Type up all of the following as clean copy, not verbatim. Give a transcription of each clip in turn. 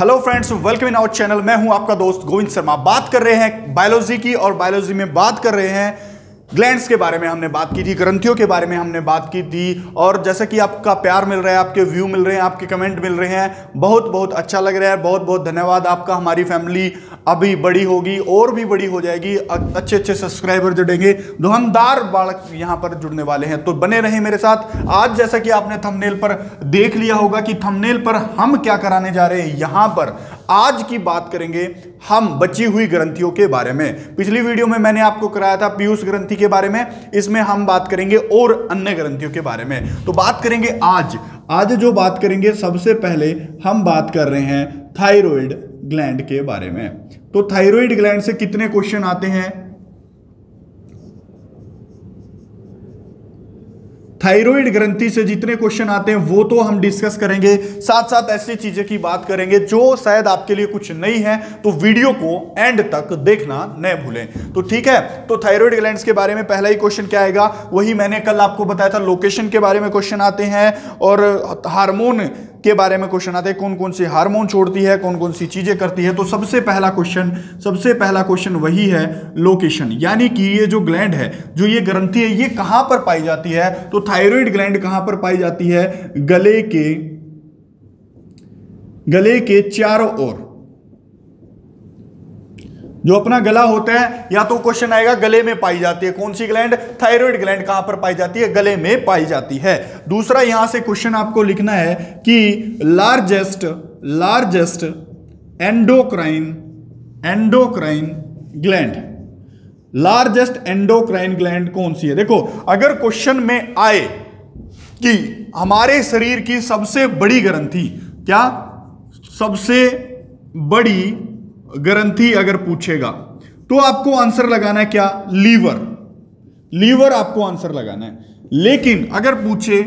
Hello friends, welcome in our channel. मैं हूं आपका दोस्त गोविंद शर्मा। बात कर रहे हैं बायोलॉजी की, और बायोलॉजी में बात कर रहे हैं ग्लैंड्स के बारे में हमने बात की थी, ग्रंथियों के बारे में हमने बात की थी। और जैसा कि आपका प्यार मिल रहा है, आपके व्यू मिल रहे हैं, आपके कमेंट मिल रहे हैं, बहुत बहुत अच्छा लग रहा है। बहुत बहुत धन्यवाद आपका। हमारी फैमिली अभी बड़ी होगी और भी बड़ी हो जाएगी, अच्छे अच्छे सब्सक्राइबर जुड़ेंगे, धुआंधार बालक यहाँ पर जुड़ने वाले हैं, तो बने रहें मेरे साथ। आज जैसा कि आपने थंबनेल पर देख लिया होगा कि थंबनेल पर हम क्या कराने जा रहे हैं। यहाँ पर आज की बात करेंगे हम बची हुई ग्रंथियों के बारे में। पिछली वीडियो में मैंने आपको कराया था पीयूष ग्रंथि के बारे में, इसमें हम बात करेंगे और अन्य ग्रंथियों के बारे में। तो बात करेंगे आज जो बात करेंगे, सबसे पहले हम बात कर रहे हैं थायराइड ग्लैंड के बारे में। तो थायराइड ग्लैंड से कितने क्वेश्चन आते हैं? थायराइड ग्रंथि से जितने क्वेश्चन आते हैं वो तो हम डिस्कस करेंगे, साथ साथ ऐसी चीजें की बात करेंगे जो शायद आपके लिए कुछ नई है, तो वीडियो को एंड तक देखना न भूलें। तो ठीक है, तो थायराइड ग्लैंड्स के बारे में पहला ही क्वेश्चन क्या आएगा, वही मैंने कल आपको बताया था। लोकेशन के बारे में क्वेश्चन आते हैं और हार्मोन के बारे में क्वेश्चन आते हैं, कौन कौन सी हार्मोन छोड़ती है, कौन कौन सी चीजें करती है। तो सबसे पहला क्वेश्चन वही है लोकेशन, यानी कि ये जो ग्लैंड है, जो ये ग्रंथि है, ये कहां पर पाई जाती है। तो थायराइड ग्लैंड कहां पर पाई जाती है? गले के चारों ओर। जो अपना गला होता है, या तो क्वेश्चन आएगा गले में पाई जाती है। कौन सी ग्लैंड? थायराइड ग्लैंड कहां पर पाई जाती है? गले में पाई जाती है। दूसरा यहां से क्वेश्चन आपको लिखना है कि largest endocrine gland, largest endocrine gland कौन सी है? देखो, अगर क्वेश्चन में आए कि हमारे शरीर की सबसे बड़ी ग्रंथि क्या, सबसे बड़ी ग्रंथि अगर पूछेगा तो आपको आंसर लगाना है क्या? लीवर आपको आंसर लगाना है। लेकिन अगर पूछे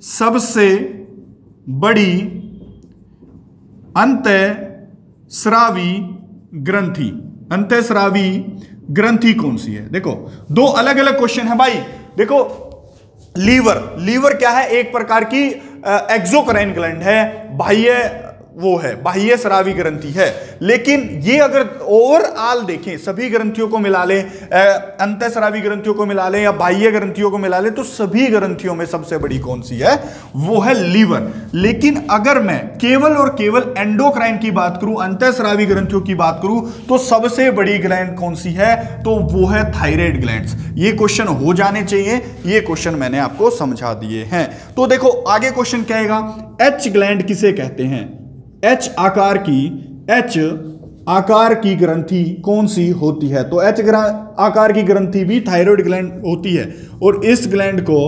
सबसे बड़ी अंतःस्रावी ग्रंथि कौन सी है? देखो, दो अलग अलग क्वेश्चन है भाई। देखो, लीवर क्या है? एक प्रकार की एक्सोक्राइन ग्लैंड है, बाह्य स्रावी ग्रंथि है। लेकिन ये अगर ओवरऑल देखें, सभी ग्रंथियों को मिला लें, अंतःस्रावी ग्रंथियों को मिला लें या बाह्य ग्रंथियों को मिला लें, तो सभी ग्रंथियों में सबसे बड़ी कौन सी है? वो है लीवर। लेकिन अगर मैं केवल और केवल एंडोक्राइन की बात करूं, अंतःस्रावी ग्रंथियों की बात करूं, तो सबसे बड़ी ग्लैंड कौन सी है? तो वो है थायराइड ग्लैंड्स। ये क्वेश्चन हो जाने चाहिए, ये क्वेश्चन मैंने आपको समझा दिए हैं। तो देखो, आगे क्वेश्चन क्या आएगा, एच ग्लैंड किसे कहते हैं? एच आकार की ग्रंथि कौन सी होती है? तो एच आकार की ग्रंथि भी थायराइड ग्लैंड होती है, और इस ग्लैंड को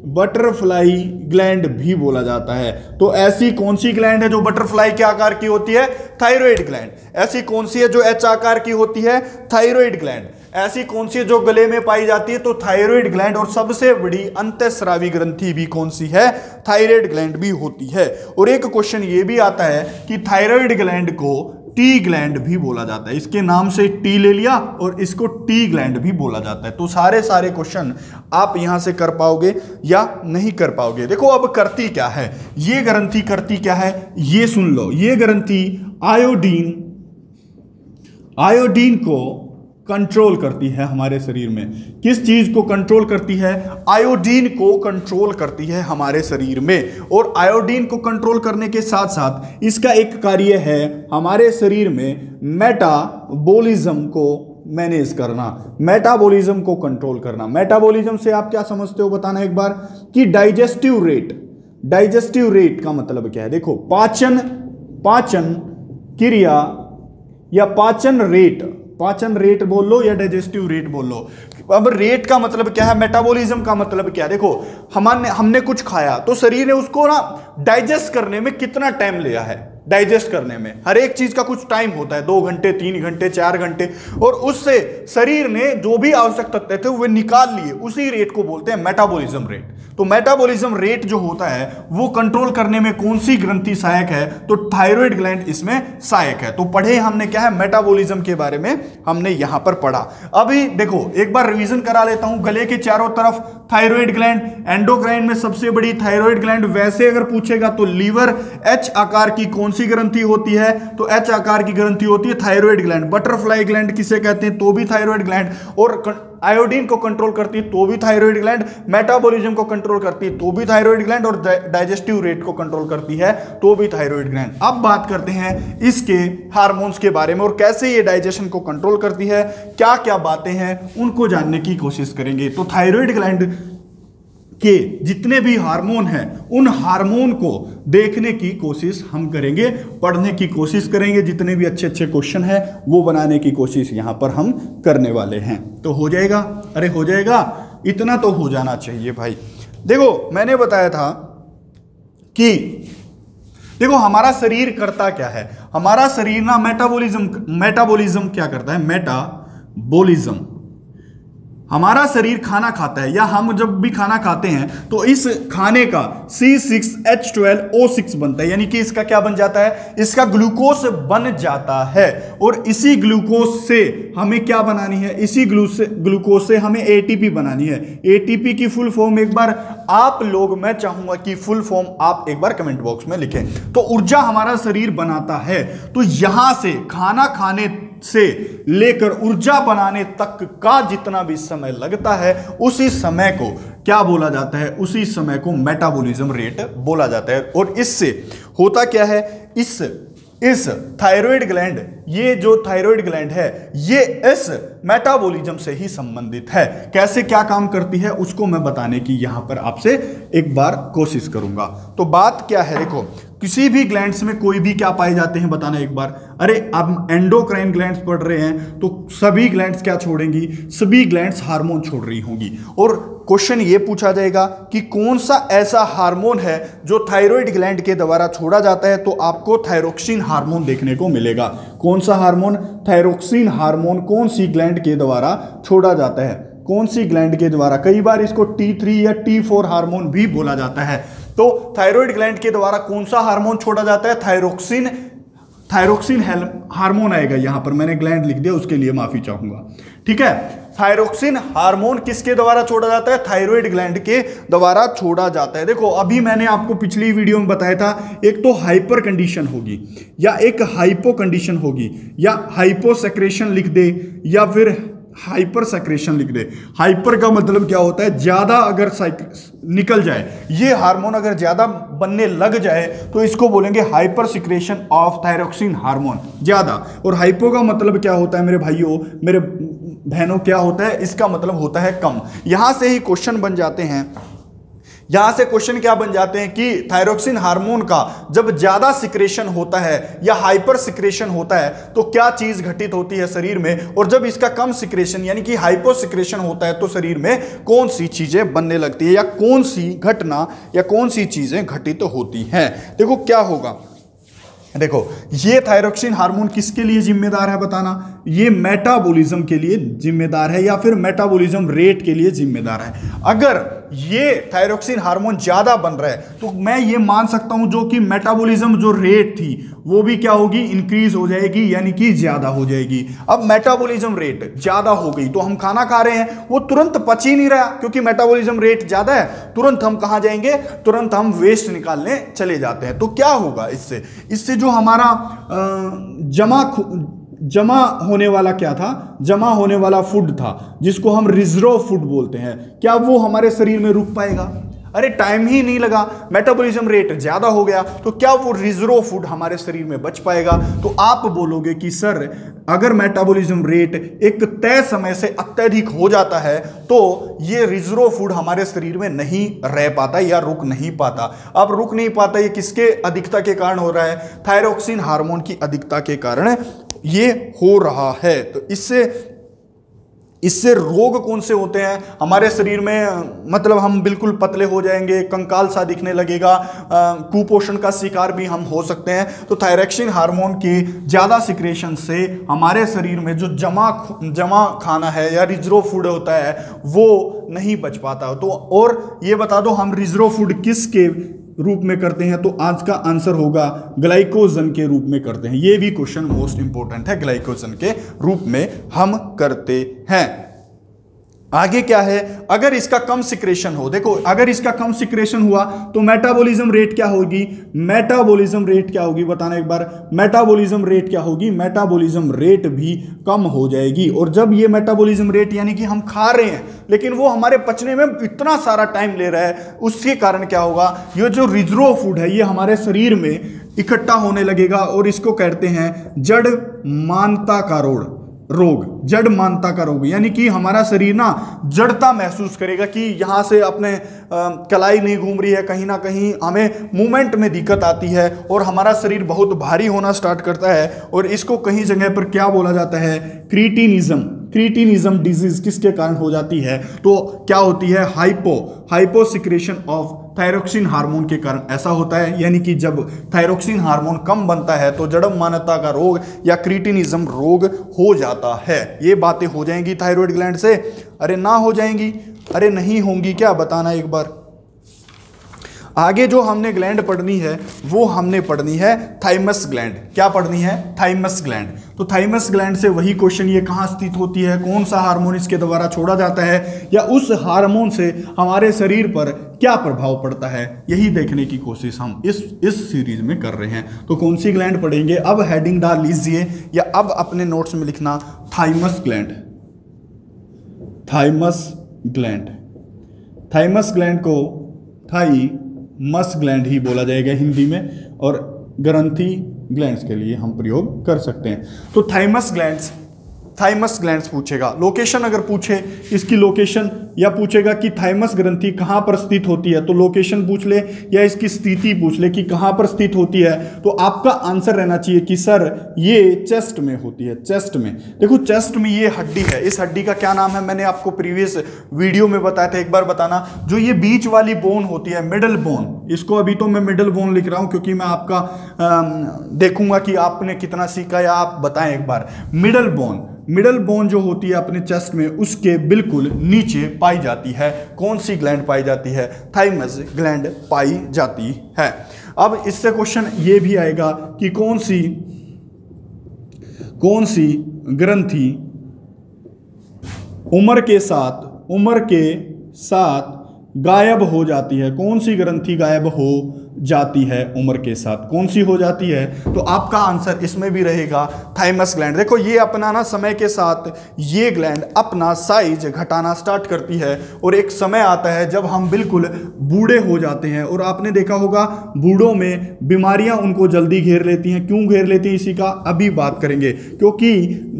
बटरफ्लाई ग्लैंड भी बोला जाता है। तो ऐसी कौन सी ग्लैंड है जो बटरफ्लाई के आकार की होती है? Thyroid gland. ऐसी कौन सी है जो एच आकार की होती है? Thyroid gland. ऐसी कौन सी है जो गले में पाई जाती है? तो थायराइड ग्लैंड। और सबसे बड़ी अंतःस्रावी ग्रंथि भी कौन सी है? थायराइड ग्लैंड भी होती है। और एक क्वेश्चन ये भी आता है कि थायराइड ग्लैंड को टी ग्लैंड भी बोला जाता है। इसके नाम से टी ले लिया और इसको टी ग्लैंड भी बोला जाता है। तो सारे क्वेश्चन आप यहां से कर पाओगे या नहीं कर पाओगे। देखो, अब करती क्या है ये ग्रंथि? करती क्या है ये सुन लो। ये ग्रंथि आयोडीन को कंट्रोल करती है हमारे शरीर में। किस चीज को कंट्रोल करती है? आयोडीन को कंट्रोल करती है हमारे शरीर में। और आयोडीन को कंट्रोल करने के साथ साथ इसका एक कार्य है हमारे शरीर में मेटाबॉलिज्म को मैनेज करना, मेटाबॉलिज्म को कंट्रोल करना। मेटाबॉलिज्म से आप क्या समझते हो, बताना एक बार। कि डाइजेस्टिव रेट का मतलब क्या है? देखो, पाचन क्रिया या पाचन रेट बोल लो या डाइजेस्टिव रेट बोल लो। अब रेट का मतलब क्या है, मेटाबॉलिज्म का मतलब क्या है? देखो, हमने कुछ खाया तो शरीर ने उसको ना डाइजेस्ट करने में कितना टाइम लिया है? डाइजेस्ट करने में हर एक चीज का कुछ टाइम होता है, 2 घंटे, 3 घंटे, 4 घंटे, और उससे शरीर ने जो भी आवश्यक तत्व थे वे निकाल लिए। उसी रेट को बोलते हैं मेटाबॉलिज्म रेट। तो मेटाबॉलिज्म रेट जो होता है वो कंट्रोल करने में कौन सी ग्रंथि सहायक है? तो थायराइड ग्लैंड इसमें सहायक है। तो पढ़े हमने क्या है, मेटाबॉलिज्म के बारे में हमने यहां पर पढ़ा। अभी देखो एक बार रिवीजन करा लेता हूं। गले के चारों तरफ थायराइड ग्लैंड, एंडोक्राइन में सबसे बड़ी थायराइड ग्लैंड। वैसे अगर पूछेगा तो लीवर, एच आकार की कौन कौन सी ग्रंथि होती है? तो एच आकार की ग्रंथि होती है थायराइड ग्लैंड। बटरफ्लाई ग्लैंड किसे कहते हैं? तो भी थायराइड ग्लैंड। और आयोडीन को कंट्रोल करती है तो भी थायराइड ग्लैंड। मेटाबॉलिज्म को कंट्रोल करती है तो भी थायराइड ग्लैंड। और डाइजेस्टिव रेट को कंट्रोल करती है तो भी थायराइड ग्लैंड। अब बात करते हैं इसके हार्मोन्स के बारे में और कैसे ये डाइजेशन को कंट्रोल करती है, क्या क्या बातें हैं उनको जानने की कोशिश करेंगे। तो थायराइड ग्लैंड के जितने भी हार्मोन हैं उन हार्मोन को देखने की कोशिश हम करेंगे, पढ़ने की कोशिश करेंगे। जितने भी अच्छे अच्छे क्वेश्चन हैं वो बनाने की कोशिश यहां पर हम करने वाले हैं। तो हो जाएगा? अरे हो जाएगा, इतना तो हो जाना चाहिए भाई। देखो मैंने बताया था कि देखो हमारा शरीर करता क्या है। हमारा शरीर ना मेटाबॉलिज्म क्या करता है? मेटाबॉलिज्म। हमारा शरीर खाना खाता है या हम जब भी खाना खाते हैं तो इस खाने का C6H12O6 बनता है, यानी कि इसका क्या बन जाता है? इसका ग्लूकोज बन जाता है। और इसी ग्लूकोज से हमें क्या बनानी है? इसी ग्लूकोज से हमें एटीपी बनानी है। एटीपी की फुल फॉर्म एक बार आप लोग, मैं चाहूंगा कि फुल फॉर्म आप एक बार कमेंट बॉक्स में लिखें। तो ऊर्जा हमारा शरीर बनाता है, तो यहां से खाना खाने से लेकर ऊर्जा बनाने तक का जितना भी समय लगता है उसी समय को क्या बोला जाता है? उसी समय को मेटाबॉलिज्म रेट बोला जाता है। और इससे होता क्या है? इस थायराइड ग्लैंड, ये जो थायराइड ग्लैंड है ये इस मेटाबॉलिज्म से ही संबंधित है। कैसे क्या काम करती है उसको मैं बताने की यहां पर आपसे एक बार कोशिश करूंगा। तो बात क्या है, देखो किसी भी ग्लैंड्स में कोई भी क्या पाए जाते हैं बताना एक बार। अरे अब एंडोक्राइन ग्लैंड्स पढ़ रहे हैं तो सभी ग्लैंड्स क्या छोड़ेंगी? सभी ग्लैंड्स हार्मोन छोड़ रही होंगी। और क्वेश्चन ये पूछा जाएगा कि कौन सा ऐसा हार्मोन है जो थायराइड ग्लैंड के द्वारा छोड़ा जाता है, तो आपको थायरोक्सिन हार्मोन देखने को मिलेगा। कौन सा हार्मोन? थायरोक्सिन हार्मोन कौन सी ग्लैंड के द्वारा छोड़ा जाता है? कौन सी ग्लैंड के द्वारा? कई बार इसको T3 या T4 हार्मोन भी बोला जाता है। तो थायराइड ग्लैंड के द्वारा कौन सा हार्मोन छोड़ा जाता है? थायरोक्सिन हार्मोन आएगा। यहां पर मैंने ग्लैंड लिख दिया, उसके लिए माफी चाहूंगा। ठीक है, थायरोक्सिन हार्मोन किसके द्वारा छोड़ा जाता है? थायराइड ग्लैंड के द्वारा छोड़ा जाता है। देखो अभी मैंने आपको पिछली वीडियो में बताया था, एक तो हाइपर कंडीशन होगी या एक हाइपो कंडीशन होगी, या हाइपो सेक्रेशन लिख दे या फिर हाइपर सेक्रेशन लिख दे। हाइपर का मतलब क्या होता है? ज्यादा अगर निकल जाए, ये हार्मोन अगर ज्यादा बनने लग जाए तो इसको बोलेंगे hyper secretion of thyroxine hormone, ज्यादा। और हाइपो का मतलब क्या होता है मेरे भाइयों, मेरे बहनों, क्या होता है? इसका मतलब होता है कम। यहां से ही क्वेश्चन बन जाते हैं, यहां से क्वेश्चन क्या बन जाते हैं कि थायरोक्सिन हार्मोन का जब ज्यादा सिक्रेशन होता है या हाइपर सिक्रेशन होता है तो क्या चीज घटित होती है शरीर में, और जब इसका कम सिक्रेशन यानी कि हाइपो सिक्रेशन होता है तो शरीर में कौन सी चीजें बनने लगती है या कौन सी घटना या कौन सी चीजें घटित होती हैं। देखो क्या होगा, देखो ये थायरोक्सिन हार्मोन किसके लिए जिम्मेदार है बताना? ये मेटाबॉलिज्म के लिए जिम्मेदार है या फिर मेटाबॉलिज्म रेट के लिए जिम्मेदार है। अगर ये थायरोक्सिन हार्मोन ज्यादा बन रहा है तो मैं ये मान सकता हूं जो कि मेटाबॉलिज्म जो रेट थी वो भी क्या होगी? इंक्रीज हो जाएगी, यानी कि ज्यादा हो जाएगी। अब मेटाबॉलिज्म रेट ज्यादा हो गई तो हम खाना खा रहे हैं वो तुरंत पच ही नहीं रहा, क्योंकि मेटाबॉलिज्म रेट ज्यादा है। तुरंत हम कहां जाएंगे? तुरंत हम वेस्ट निकालने चले जाते हैं। तो क्या होगा इससे जो हमारा जमा होने वाला क्या था? जमा होने वाला फूड था जिसको हम रिजर्व फूड बोलते हैं, क्या वो हमारे शरीर में रुक पाएगा? अरे टाइम ही नहीं लगा, मेटाबॉलिज्म रेट ज्यादा हो गया, तो क्या वो रिजर्व फूड हमारे शरीर में बच पाएगा? तो आप बोलोगे कि सर अगर मेटाबॉलिज्म रेट एक तय समय से अत्यधिक हो जाता है तो ये रिजर्व फूड हमारे शरीर में नहीं रह पाता या रुक नहीं पाता। अब रुक नहीं पाता, ये किसके अधिकता के कारण हो रहा है? थायरोक्सिन हार्मोन की अधिकता के कारण ये हो रहा है। तो इससे रोग कौन से होते हैं हमारे शरीर में? मतलब हम बिल्कुल पतले हो जाएंगे, कंकाल सा दिखने लगेगा, कुपोषण का शिकार भी हम हो सकते हैं। तो थायरोक्सिन हार्मोन की ज़्यादा सिक्रेशन से हमारे शरीर में जो जमा खाना है या रिजर्व फूड होता है वो नहीं बच पाता। तो और ये बता दो हम रिजर्व फूड किसके रूप में करते हैं? तो आज का आंसर होगा ग्लाइकोजन के रूप में करते हैं। ये भी क्वेश्चन मोस्ट इंपोर्टेंट है, ग्लाइकोजन के रूप में हम करते हैं। आगे क्या है, अगर इसका कम सिक्रेशन हो, देखो अगर इसका कम सिक्रेशन हुआ तो मेटाबॉलिज्म रेट क्या होगी, मेटाबॉलिज्म रेट क्या होगी बताना एक बार, मेटाबॉलिज्म रेट क्या होगी, मेटाबॉलिज्म रेट भी कम हो जाएगी। और जब ये मेटाबॉलिज्म रेट यानी कि हम खा रहे हैं लेकिन वो हमारे पचने में इतना सारा टाइम ले रहा है, उसके कारण क्या होगा, ये जो रिजर्व फूड है ये हमारे शरीर में इकट्ठा होने लगेगा और इसको कहते हैं जड़ मानता का रोग, जड़ मानता का रोग। यानी कि हमारा शरीर ना जड़ता महसूस करेगा कि यहाँ से अपने कलाई नहीं घूम रही है, कहीं ना कहीं हमें मूवमेंट में दिक्कत आती है और हमारा शरीर बहुत भारी होना स्टार्ट करता है। और इसको कहीं जगह पर क्या बोला जाता है, क्रीटिनिज्म डिजीज किसके कारण हो जाती है, तो क्या होती है, हाइपोसिक्रेशन ऑफ थायरोक्सिन हार्मोन के कारण ऐसा होता है। यानी कि जब थायरोक्सिन हार्मोन कम बनता है तो जड़मानता का रोग या क्रीटिनिज्म रोग हो जाता है। ये बातें हो जाएंगी थायराइड ग्लैंड से, अरे ना हो जाएंगी, अरे नहीं होंगी क्या, बताना एक बार। आगे जो हमने ग्लैंड पढ़नी है वो हमने पढ़नी है थाइमस ग्लैंड। क्या पढ़नी है, थाइमस ग्लैंड। तो थाइमस ग्लैंड से वही क्वेश्चन, ये कहाँ स्थित होती है, कौन सा हार्मोन इसके द्वारा छोड़ा जाता है, या उस हार्मोन से हमारे शरीर पर क्या प्रभाव पड़ता है, यही देखने की कोशिश हम इस सीरीज में कर रहे हैं। तो कौन सी ग्लैंड पढ़ेंगे, अब हेडिंग डाल लीजिए या अब अपने नोट्स में लिखना thymus gland. Thymus gland, thymus gland को थाइमस ग्लैंड ही बोला जाएगा हिंदी में, और ग्रंथि ग्लैंड्स के लिए हम प्रयोग कर सकते हैं। तो थाइमस ग्लैंड्स पूछेगा, लोकेशन अगर पूछे इसकी लोकेशन, या पूछेगा कि थाइमस ग्रंथि कहाँ पर स्थित होती है, तो लोकेशन पूछ ले या इसकी स्थिति पूछ ले कि कहाँ पर स्थित होती है, तो आपका आंसर रहना चाहिए कि सर ये चेस्ट में होती है। चेस्ट में, देखो चेस्ट में ये हड्डी है, इस हड्डी का क्या नाम है, मैंने आपको प्रीवियस वीडियो में बताया था, एक बार बताना। जो ये बीच वाली बोन होती है, मिडल बोन, इसको अभी तो मैं मिडल बोन लिख रहा हूँ क्योंकि मैं आपका देखूंगा कि आपने कितना सीखा, या आप बताएं एक बार। मिडल बोन जो होती है अपने चेस्ट में, उसके बिल्कुल नीचे पाई जाती है। कौन सी ग्लैंड पाई जाती है, थाइमस ग्लैंड पाई जाती है। अब इससे क्वेश्चन ये भी आएगा कि कौन सी ग्रंथि उम्र के साथ गायब हो जाती है, कौन सी ग्रंथि गायब हो जाती है उम्र के साथ, कौन सी हो जाती है, तो आपका आंसर इसमें भी रहेगा थाइमस ग्लैंड। देखो ये अपना ना समय के साथ ये ग्लैंड अपना साइज घटाना स्टार्ट करती है और एक समय आता है जब हम बिल्कुल बूढ़े हो जाते हैं। और आपने देखा होगा बूढ़ों में बीमारियां उनको जल्दी घेर लेती हैं। क्यों घेर लेती हैं इसी का अभी बात करेंगे, क्योंकि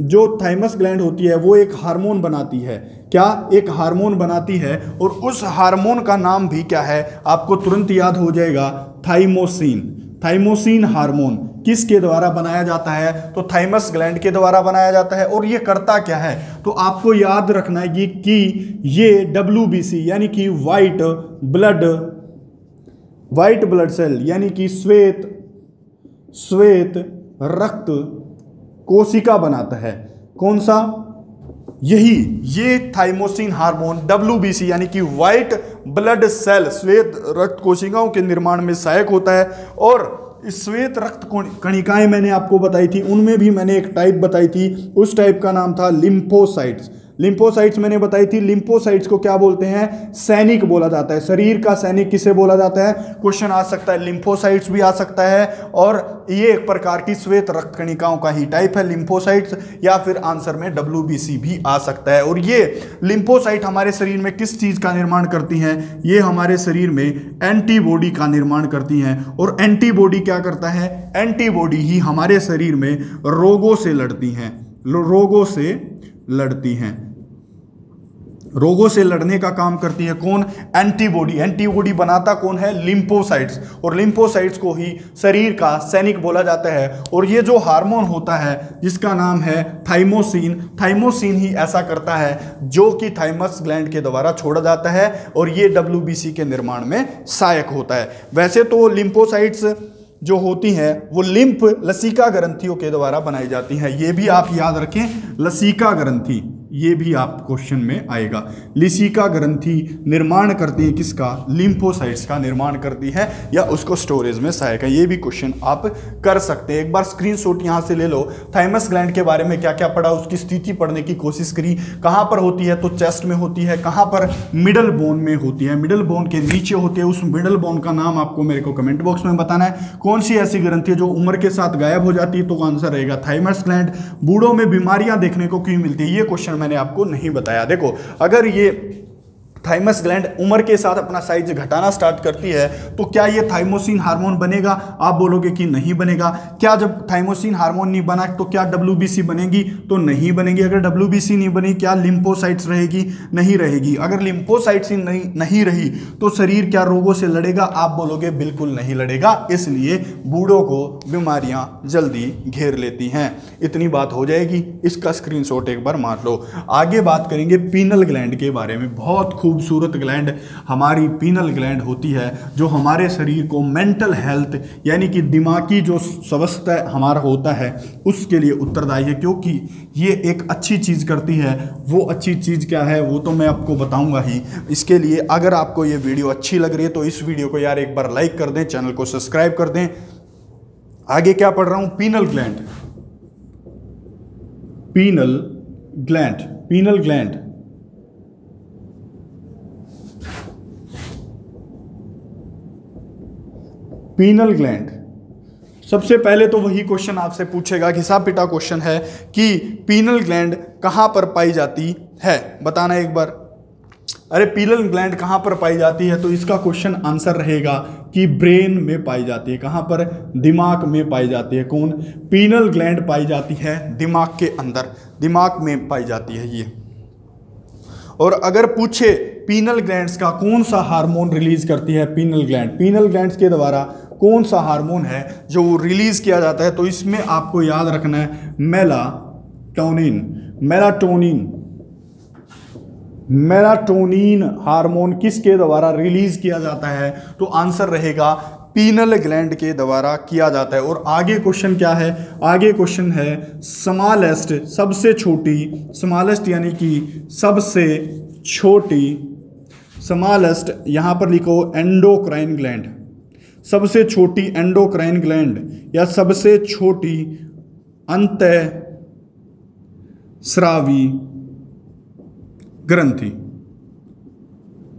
जो थाइमस ग्लैंड होती है वो एक हार्मोन बनाती है। क्या, एक हार्मोन बनाती है, और उस हार्मोन का नाम भी क्या है, आपको तुरंत याद हो जाएगा, थाइमोसिन। थाइमोसिन हार्मोन किसके द्वारा बनाया जाता है, तो थाइमस ग्लैंड के द्वारा बनाया जाता है। और ये करता क्या है, तो आपको याद रखना है कि ये WBC यानी कि वाइट ब्लड सेल यानी कि श्वेत रक्त कोशिका बनाता है। कौन सा, ये थाइमोसिन हार्मोन WBC यानी कि व्हाइट ब्लड सेल श्वेत रक्त कोशिकाओं के निर्माण में सहायक होता है। और श्वेत रक्त कणिकाएं मैंने आपको बताई थी, उनमें भी मैंने एक टाइप बताई थी, उस टाइप का नाम था लिम्फोसाइट्स। लिम्फोसाइट्स मैंने बताई थी। लिम्फोसाइट्स को क्या बोलते हैं, सैनिक बोला जाता है। शरीर का सैनिक किसे बोला जाता है, क्वेश्चन आ सकता है, लिम्फोसाइट्स भी आ सकता है। और ये एक प्रकार की श्वेत रक्त कणिकाओं का ही टाइप है लिम्फोसाइट्स, या फिर आंसर में WBC भी आ सकता है। और ये लिम्फोसाइट हमारे शरीर में किस चीज का निर्माण करती हैं, ये हमारे शरीर में एंटीबॉडी का निर्माण करती हैं। और एंटीबॉडी क्या करता है, एंटीबॉडी ही हमारे शरीर में रोगों से लड़ने का काम करती है। कौन, एंटीबॉडी। एंटीबॉडी बनाता कौन है, लिम्फोसाइट्स। और लिम्फोसाइट्स को ही शरीर का सैनिक बोला जाता है। और ये जो हार्मोन होता है जिसका नाम है थाइमोसिन ही ऐसा करता है, जो कि थाइमस ग्लैंड के द्वारा छोड़ा जाता है और ये WBC के निर्माण में सहायक होता है। वैसे तो लिम्फोसाइट्स जो होती हैं वो लसिका ग्रंथियों के द्वारा बनाई जाती हैं। ये भी आप याद रखें, लसिका ग्रंथि ये भी आप क्वेश्चन में आएगा। लिसिका ग्रंथि निर्माण करती है किसका? लिम्फोसाइट्स का निर्माण करती है या उसको स्टोरेज में सहायक है। ये भी क्वेश्चन आप कर सकते हैं। एक बार स्क्रीनशॉट यहां से ले लो। थाइमस ग्लैंड के बारे में क्या क्या पढ़ा, उसकी स्थिति पढ़ने की कोशिश करी। कहां पर होती है? तो चेस्ट में होती है। कहां पर? मिडल बोन में होती है, मिडल बोन के नीचे होती है। उस मिडल बोन का नाम आपको मेरे को कमेंट बॉक्स में बताना है। कौन सी ऐसी ग्रंथि है जो उम्र के साथ गायब हो जाती है? तो आंसर रहेगा थाइमस ग्लैंड। बूढ़ों में बीमारियां देखने को क्यों मिलती है? ये क्वेश्चन मैंने आपको नहीं बताया। देखो, अगर ये थाइमस ग्लैंड उम्र के साथ अपना साइज घटाना स्टार्ट करती है तो क्या ये थाइमोसिन हार्मोन बनेगा? आप बोलोगे कि नहीं बनेगा। क्या जब थाइमोसिन हार्मोन नहीं बना तो क्या डब्ल्यूबीसी बनेगी? तो नहीं बनेगी। अगर डब्ल्यूबीसी नहीं बनी, क्या लिम्फोसाइट्स रहेगी? नहीं रहेगी। अगर लिम्फोसाइट्स नहीं रही तो शरीर क्या रोगों से लड़ेगा? आप बोलोगे बिल्कुल नहीं लड़ेगा। इसलिए बूढ़ों को बीमारियां जल्दी घेर लेती हैं। इतनी बात हो जाएगी। इसका स्क्रीनशॉट एक बार मार लो। आगे बात करेंगे पीनल ग्लैंड के बारे में। बहुत खूबसूरत ग्लैंड हमारी पीनल ग्लैंड होती है, जो हमारे शरीर को मेंटल हेल्थ यानी कि दिमागी जो स्वास्थ्य हमारा होता है उसके लिए उत्तरदायी है, क्योंकि ये एक अच्छी चीज़ करती है। वो अच्छी चीज़ क्या है वो तो मैं आपको बताऊंगा ही। इसके लिए अगर आपको ये वीडियो अच्छी लग रही है तो इस वीडियो को यार एक बार लाइक कर दें, चैनल को सब्सक्राइब कर दें। आगे क्या पढ़ रहा हूं? Penal gland. Penal gland, penal gland penal gland. सबसे पहले तो वही क्वेश्चन आपसे पूछेगा, घिसा पिटा क्वेश्चन है कि पीनल ग्लैंड कहां पर पाई जाती है? बताना एक बार। अरे पीनल ग्लैंड कहां पर पाई जाती है? तो इसका क्वेश्चन आंसर रहेगा कि ब्रेन में पाई जाती है। कहां पर? दिमाग में पाई जाती है। कौन? पीनल ग्लैंड पाई जाती है दिमाग के अंदर, दिमाग में पाई जाती है ये। और अगर पूछे पीनल ग्लैंड्स का कौन सा हार्मोन रिलीज करती है पीनल ग्लैंड, पीनल ग्लैंड्स के द्वारा कौन सा हार्मोन है जो रिलीज किया जाता है, तो इसमें आपको याद रखना है मेलाटोनिन। मेलाटोनिन, मेलाटोनिन हार्मोन किसके द्वारा रिलीज किया जाता है? तो आंसर रहेगा पीनल ग्लैंड के द्वारा किया जाता है। और आगे क्वेश्चन क्या है? आगे क्वेश्चन है स्मॉलेस्ट, सबसे छोटी, स्मॉलेस्ट यानी कि सबसे छोटी, स्मॉलेस्ट यहां पर लिखो एंडोक्राइन ग्लैंड, सबसे छोटी एंडोक्राइन ग्लैंड या सबसे छोटी अंतःस्रावी ग्रंथि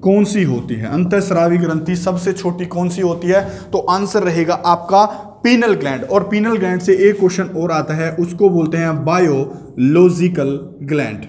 कौन सी होती है? अंतःस्रावी ग्रंथि सबसे छोटी कौन सी होती है? तो आंसर रहेगा आपका पीनल ग्लैंड। और पीनल ग्लैंड से एक क्वेश्चन और आता है, उसको बोलते हैं बायोलॉजिकल ग्लैंड।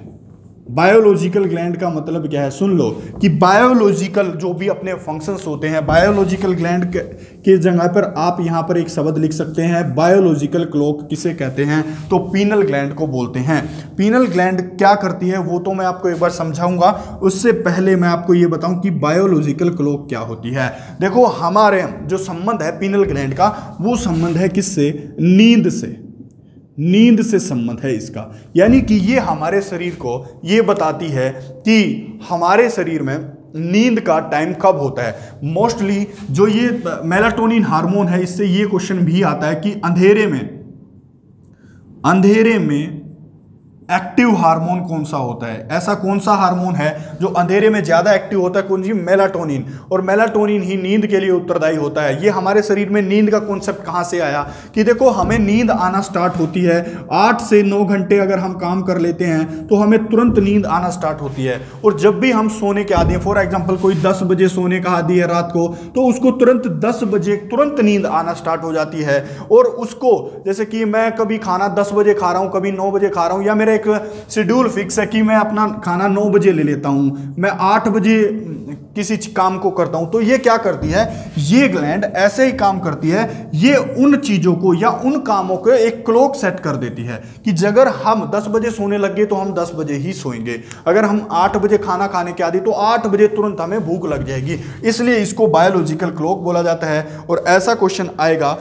बायोलॉजिकल ग्लैंड का मतलब क्या है? सुन लो कि बायोलॉजिकल जो भी अपने फंक्शंस होते हैं, बायोलॉजिकल ग्लैंड के जगह पर आप यहां पर एक शब्द लिख सकते हैं बायोलॉजिकल क्लॉक। किसे कहते हैं? तो पीनल ग्लैंड को बोलते हैं। पीनल ग्लैंड क्या करती है वो तो मैं आपको एक बार समझाऊंगा। उससे पहले मैं आपको ये बताऊं कि बायोलॉजिकल क्लॉक क्या होती है। देखो, हमारे जो संबंध है पीनल ग्लैंड का, वो संबंध है किससे? नींद से। नींद से संबंध है इसका। यानी कि ये हमारे शरीर को ये बताती है कि हमारे शरीर में नींद का टाइम कब होता है। मोस्टली जो ये मेलाटोनिन हार्मोन है, इससे ये क्वेश्चन भी आता है कि अंधेरे में एक्टिव हार्मोन कौन सा होता है? ऐसा कौन सा हार्मोन है जो अंधेरे में ज्यादा एक्टिव होता है? कौन सी? मेलाटोनिन। और मेलाटोनिन ही नींद के लिए उत्तरदायी होता है। ये हमारे शरीर में नींद का कॉन्सेप्ट कहां से आया कि देखो, हमें नींद आना स्टार्ट होती है 8 से 9 घंटे अगर हम काम कर लेते हैं तो हमें तुरंत नींद आना स्टार्ट होती है। और जब भी हम सोने के आदी हैं, फॉर एग्जाम्पल कोई 10 बजे सोने का आदी है रात को, तो उसको तुरंत 10 बजे तुरंत नींद आना स्टार्ट हो जाती है। और उसको जैसे कि मैं कभी खाना 10 बजे खा रहा हूं, कभी 9 बजे खा रहा हूं, या मेरा एक शेड्यूल फिक्स है कि मैं अपना खाना 9 बजे ले लेता हूं, मैं 8 बजे किसी काम को करता हूं, तो ये क्या करती है? ये ग्लैंड ऐसे ही काम करती है। ये उन चीजों को या उन कामों को एक क्लॉक सेट कर देती है कि अगर हम 10 बजे सोने लगे तो हम 10 बजे ही सोएंगे। अगर हम 8 बजे खाना खाने के आदि तो 8 बजे तुरंत हमें भूख लग जाएगी। इसलिए इसको बायोलॉजिकल क्लॉक बोला जाता है। और ऐसा क्वेश्चन आएगा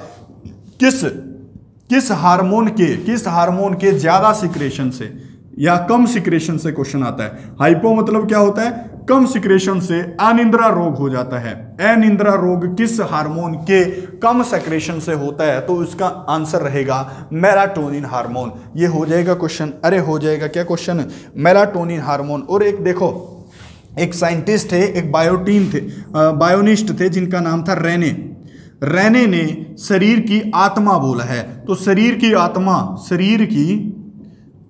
किस हार्मोन के ज्यादा सिक्रेशन से या कम सिक्रेशन से क्वेश्चन आता है। हाइपो मतलब क्या होता है? कम सिक्रेशन से अनिद्रा रोग हो जाता है। अनिद्रा रोग किस हार्मोन के कम सिक्रेशन से होता है? तो इसका आंसर रहेगा मेलाटोनिन हार्मोन। ये हो जाएगा क्वेश्चन, अरे हो जाएगा क्या क्वेश्चन, मेलाटोनिन हार्मोन। और एक देखो, एक साइंटिस्ट थे, एक बायोनिस्ट थे जिनका नाम था रेने ने शरीर की आत्मा बोला है। तो शरीर की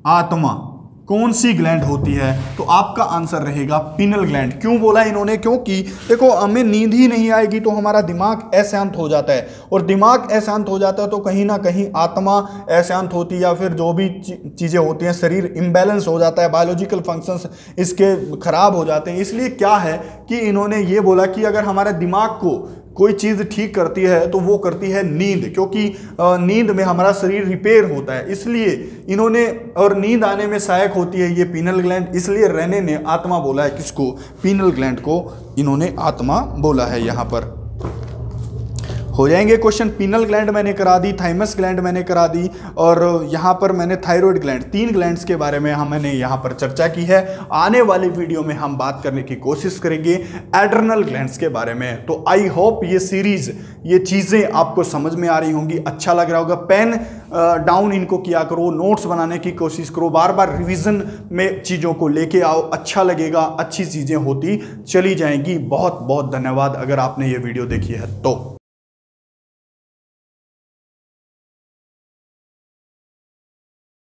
आत्मा कौन सी ग्लैंड होती है? तो आपका आंसर रहेगा पिनल ग्लैंड। क्यों बोला इन्होंने? क्योंकि देखो, हमें नींद ही नहीं आएगी तो हमारा दिमाग अशांत हो जाता है, और दिमाग अशांत हो जाता है तो कहीं ना कहीं आत्मा अशांत होती है, या फिर जो भी चीज़ें होती हैं, शरीर इम्बैलेंस हो जाता है, बायोलॉजिकल फंक्शंस इसके खराब हो जाते हैं। इसलिए क्या है कि इन्होंने ये बोला कि अगर हमारे दिमाग को कोई चीज़ ठीक करती है तो वो करती है नींद, क्योंकि नींद में हमारा शरीर रिपेयर होता है। इसलिए इन्होंने, और नींद आने में सहायक होती है ये पीनल ग्लैंड, इसलिए रेने ने आत्मा बोला है। किसको? पीनल ग्लैंड को इन्होंने आत्मा बोला है। यहाँ पर हो जाएंगे क्वेश्चन। पीनल ग्लैंड मैंने करा दी, थाइमस ग्लैंड मैंने करा दी, और यहाँ पर मैंने थायराइड ग्लैंड, 3 ग्लैंड्स के बारे में मैंने यहाँ पर चर्चा की है। आने वाली वीडियो में हम बात करने की कोशिश करेंगे एड्रेनल ग्लैंड्स के बारे में। तो आई होप ये सीरीज, ये चीज़ें आपको समझ में आ रही होंगी, अच्छा लग रहा होगा। पेन डाउन इनको किया करो, नोट्स बनाने की कोशिश करो, बार बार रिवीजन में चीज़ों को लेके आओ, अच्छा लगेगा, अच्छी चीज़ें होती चली जाएंगी। बहुत बहुत धन्यवाद अगर आपने ये वीडियो देखी है तो।